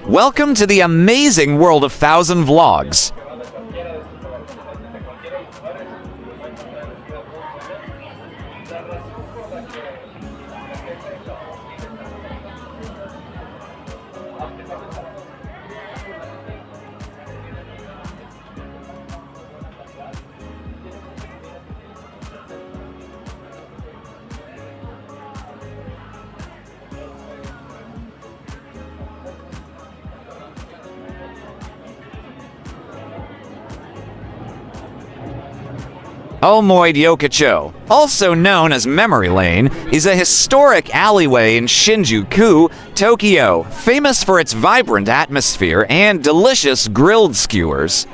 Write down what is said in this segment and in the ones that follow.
Welcome to the amazing world of Thousand Vlogs. Omoide Yokocho, also known as Memory Lane, is a historic alleyway in Shinjuku, Tokyo, famous for its vibrant atmosphere and delicious grilled skewers.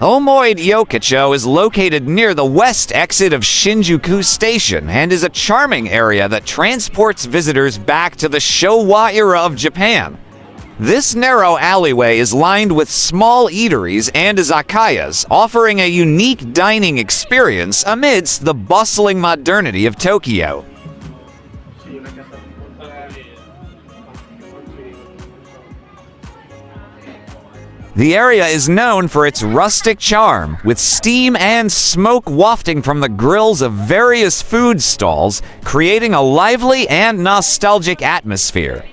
Omoide Yokocho is located near the west exit of Shinjuku Station and is a charming area that transports visitors back to the Showa era of Japan. This narrow alleyway is lined with small eateries and izakayas, offering a unique dining experience amidst the bustling modernity of Tokyo. The area is known for its rustic charm, with steam and smoke wafting from the grills of various food stalls, creating a lively and nostalgic atmosphere.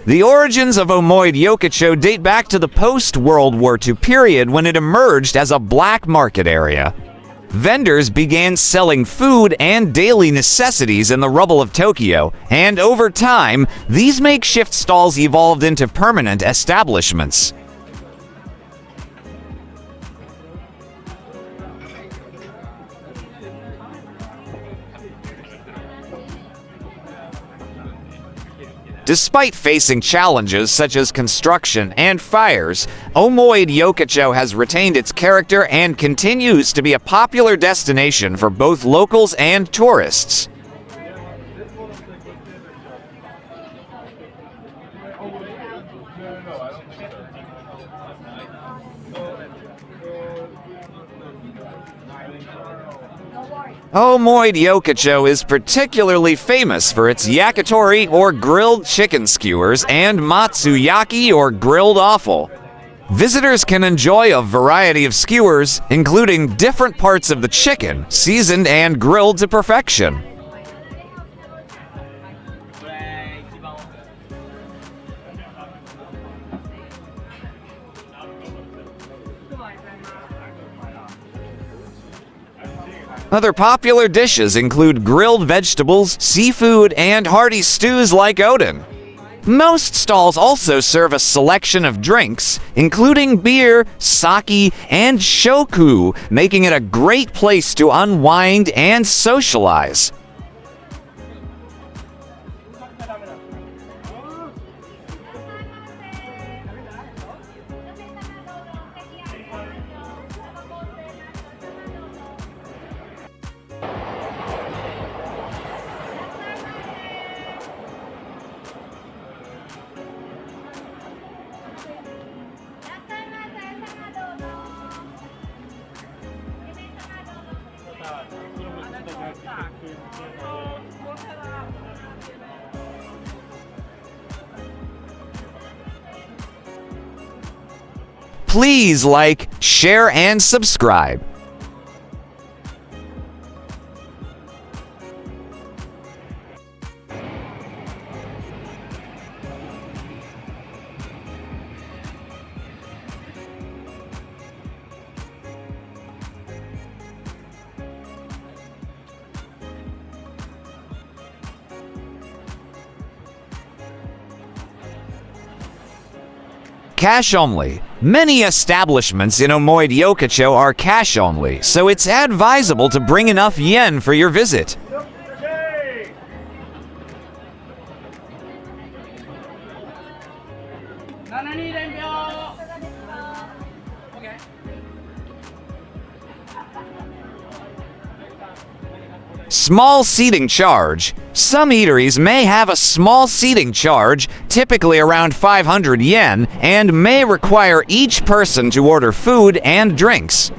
The origins of Omoide Yokocho date back to the post-World War II period when it emerged as a black market area. Vendors began selling food and daily necessities in the rubble of Tokyo, and over time, these makeshift stalls evolved into permanent establishments. Despite facing challenges such as construction and fires, Omoide Yokocho has retained its character and continues to be a popular destination for both locals and tourists. Omoide Yokocho is particularly famous for its yakitori or grilled chicken skewers and matsuyaki or grilled offal. Visitors can enjoy a variety of skewers, including different parts of the chicken, seasoned and grilled to perfection. Other popular dishes include grilled vegetables, seafood, and hearty stews like oden. Most stalls also serve a selection of drinks, including beer, sake, and shoku, making it a great place to unwind and socialize. Please like, share, and subscribe. Cash only. Many establishments in Omoide, Yokocho are cash only, so it's advisable to bring enough yen for your visit. Small seating charge. Some eateries may have a small seating charge, typically around 500 yen, and may require each person to order food and drinks.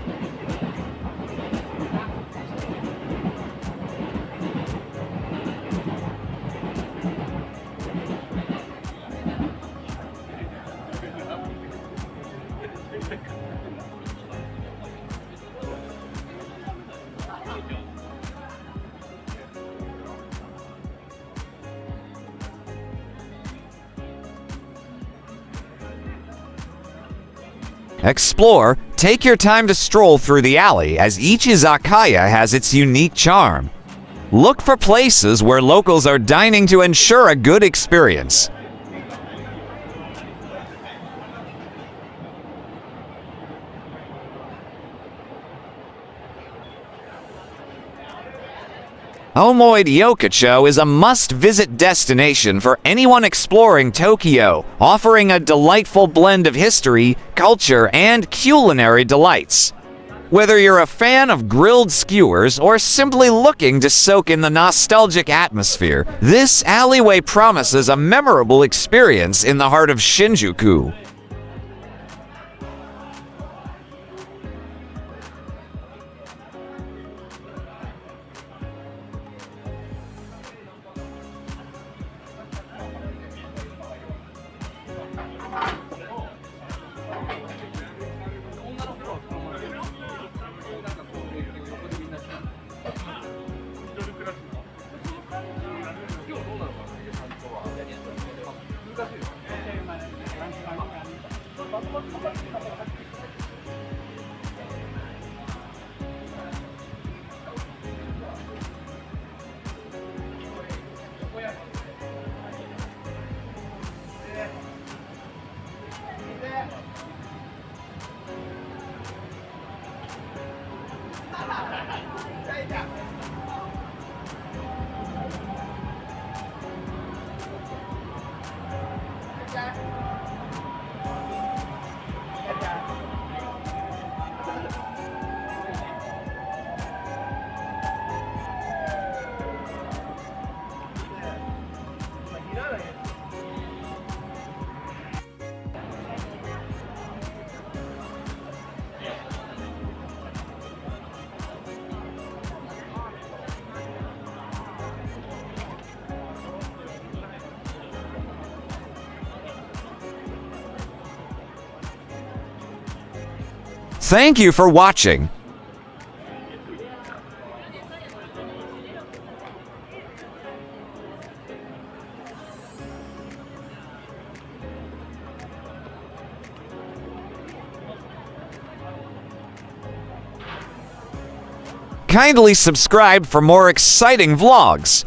Explore. Take your time to stroll through the alley, as each izakaya has its unique charm. Look for places where locals are dining to ensure a good experience. Omoide, Yokocho is a must-visit destination for anyone exploring Tokyo, offering a delightful blend of history, culture, and culinary delights. Whether you're a fan of grilled skewers or simply looking to soak in the nostalgic atmosphere, this alleyway promises a memorable experience in the heart of Shinjuku. Thank you for watching. Kindly subscribe for more exciting vlogs.